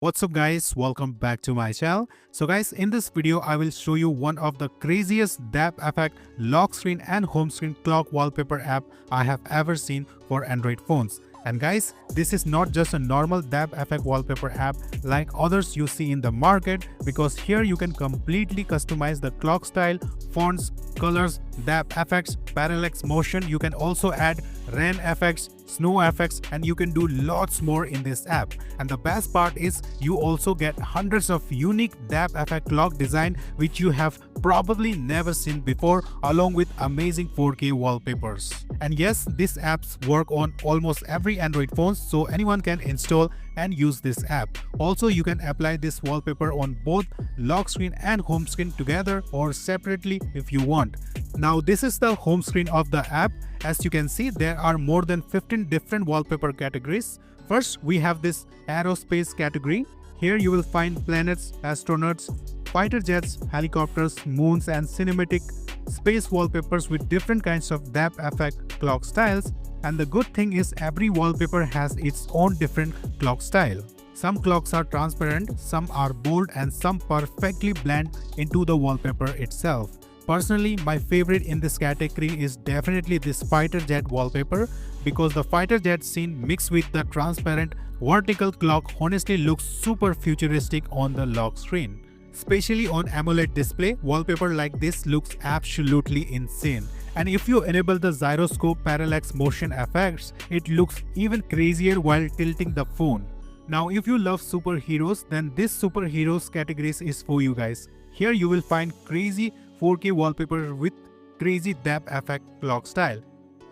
What's up guys, welcome back to my channel. So guys, in this video I will show you one of the craziest depth effect lock screen and home screen clock wallpaper app I have ever seen for Android phones. And guys, this is not just a normal depth effect wallpaper app like others you see in the market, because here you can completely customize the clock style, fonts, colors, depth effects, parallax motion. You can also add rain effects, snow effects, and you can do lots more in this app. And the best part is you also get hundreds of unique depth effect clock design which you have probably never seen before, along with amazing 4K wallpapers. And yes, these apps work on almost every Android phone, so anyone can install and use this app. Also, you can apply this wallpaper on both lock screen and home screen together or separately if you want. Now this is the home screen of the app. As you can see, there are more than 15 different wallpaper categories. First, we have this aerospace category. Here you will find planets, astronauts, fighter jets, helicopters, moons, and cinematic space wallpapers with different kinds of depth effect clock styles. And the good thing is every wallpaper has its own different clock style. Some clocks are transparent, some are bold, and some perfectly blend into the wallpaper itself. Personally, my favorite in this category is definitely this fighter jet wallpaper, because the fighter jet scene mixed with the transparent vertical clock honestly looks super futuristic on the lock screen. Especially on AMOLED display, wallpaper like this looks absolutely insane. And if you enable the gyroscope parallax motion effects, it looks even crazier while tilting the phone. Now if you love superheroes, then this superheroes categories is for you guys. Here you will find crazy 4K wallpaper with crazy depth effect clock style.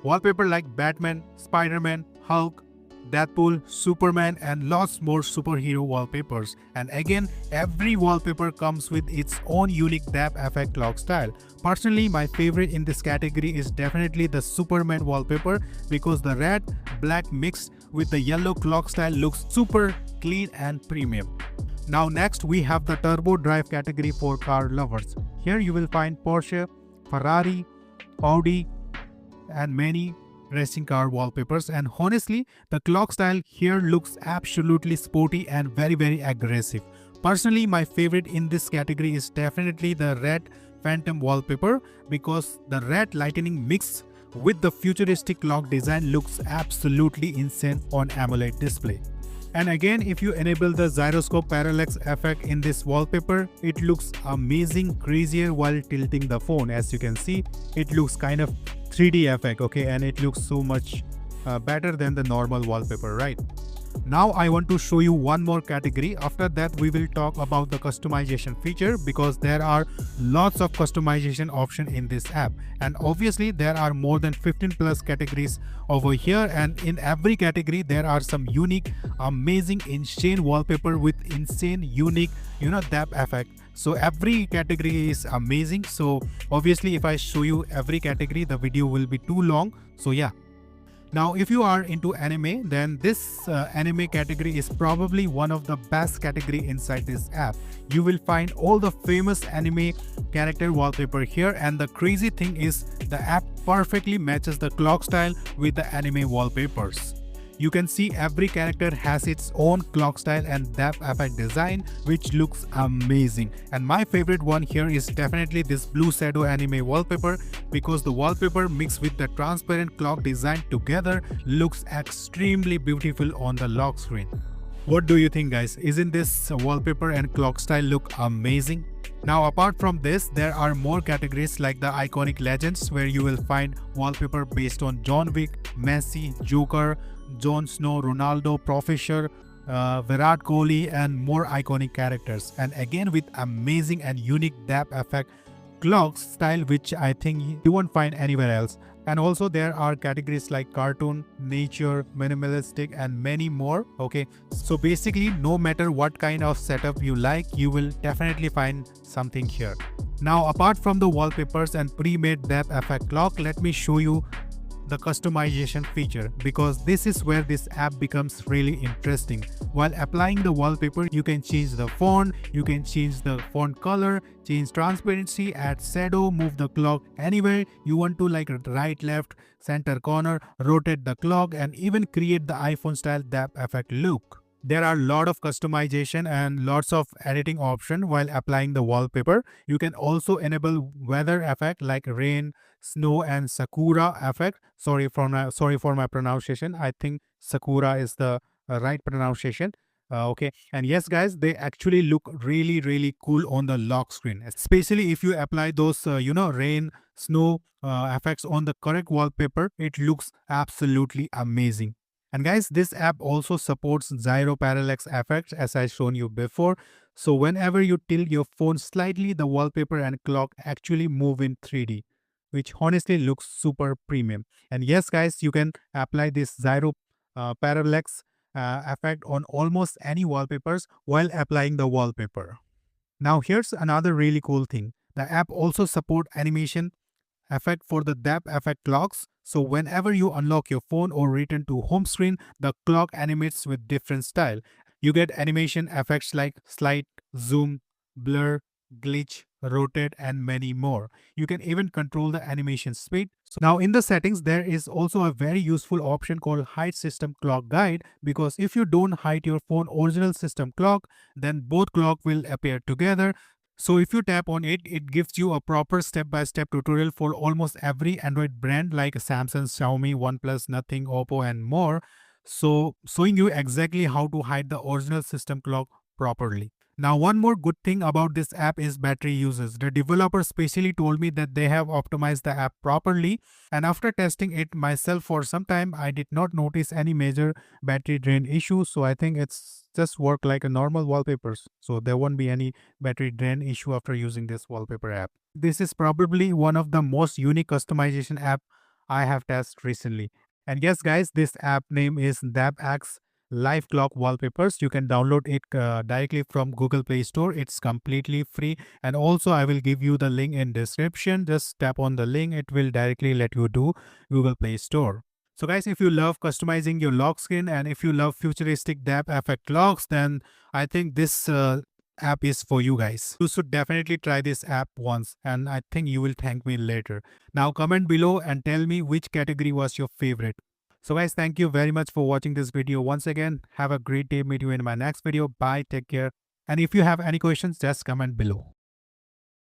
Wallpaper like Batman, Spider-Man, Hulk, Deadpool, Superman, and lots more superhero wallpapers. And again, every wallpaper comes with its own unique depth effect clock style. Personally, my favorite in this category is definitely the Superman wallpaper, because the red black mixed with the yellow clock style looks super clean and premium. Now next we have the turbo drive category for car lovers. Here you will find Porsche, Ferrari, Audi, and many racing car wallpapers. And honestly, the clock style here looks absolutely sporty and very aggressive. Personally, my favorite in this category is definitely the red phantom wallpaper, because the red lightning mixed with the futuristic clock design looks absolutely insane on AMOLED display. And again, if you enable the gyroscope parallax effect in this wallpaper, it looks amazing, crazier while tilting the phone. As you can see, it looks kind of 3D effect, okay, and it looks so much better than the normal wallpaper, right? Now I want to show you one more category. After that we will talk about the customization feature, because there are lots of customization option in this app, and obviously there are more than 15 plus categories over here, and in every category there are some unique, amazing, insane wallpaper with insane unique depth effect. So every category is amazing. So obviously if I show you every category, the video will be too long. So yeah. Now if you are into anime, then this anime category is probably one of the best category inside this app. You will find all the famous anime character wallpaper here, and the crazy thing is the app perfectly matches the clock style with the anime wallpapers. You can see every character has its own clock style and depth effect design, which looks amazing. And my favorite one here is definitely this blue shadow anime wallpaper, because the wallpaper mixed with the transparent clock design together looks extremely beautiful on the lock screen. What do you think, guys? Isn't this wallpaper and clock style look amazing? Now apart from this, there are more categories like the iconic legends, where you will find wallpaper based on John Wick, Messi, Joker, Jon Snow, Ronaldo, Professor, Virat Kohli, and more iconic characters. And again with amazing and unique depth effect clock style, which I think you won't find anywhere else. And also there are categories like cartoon, nature, minimalistic, and many more. Okay, so basically no matter what kind of setup you like, you will definitely find something here. Now apart from the wallpapers and pre-made depth effect clock, let me show you the customization feature, because this is where this app becomes really interesting. While applying the wallpaper, you can change the font, you can change the font color, change transparency, add shadow, move the clock anywhere you want to, like right, left, center corner, rotate the clock, and even create the iPhone style depth effect look. There are a lot of customization and lots of editing option while applying the wallpaper. You can also enable weather effect like rain, snow, and sakura effect. Sorry for my pronunciation. I think sakura is the right pronunciation. Okay, and yes guys, they actually look really cool on the lock screen, especially if you apply those rain, snow effects on the correct wallpaper. It looks absolutely amazing. And guys, this app also supports gyro parallax effect as I shown you before. So whenever you tilt your phone slightly, the wallpaper and clock actually move in 3D, which honestly looks super premium. And yes guys, you can apply this gyro parallax effect on almost any wallpapers while applying the wallpaper. Now here's another really cool thing. The app also support animation effect for the depth effect clocks. So whenever you unlock your phone or return to home screen, the clock animates with different style. You get animation effects like slide, zoom, blur, glitch, rotate, and many more. You can even control the animation speed. So now in the settings, there is also a very useful option called hide system clock guide, because if you don't hide your phone original system clock, then both clock will appear together. So if you tap on it, it gives you a proper step-by-step tutorial for almost every Android brand like Samsung, Xiaomi, OnePlus, Nothing, Oppo, and more. So showing you exactly how to hide the original system clock properly. Now, one more good thing about this app is battery uses. The developer specially told me that they have optimized the app properly, and after testing it myself for some time, I did not notice any major battery drain issues. So I think it's just work like a normal wallpapers. So there won't be any battery drain issue after using this wallpaper app. This is probably one of the most unique customization app I have tested recently. And yes, guys, this app name is DabX Live Clock Wallpapers. You can download it directly from Google Play Store. It's completely free. And also, I will give you the link in description. Just tap on the link. It will directly let you do Google Play Store. So guys, if you love customizing your lock screen and if you love futuristic depth effect locks, then I think this app is for you guys. You should definitely try this app once and I think you will thank me later. Now comment below and tell me which category was your favorite. So guys, thank you very much for watching this video once again. Have a great day. Meet you in my next video. Bye. Take care. And if you have any questions, just comment below.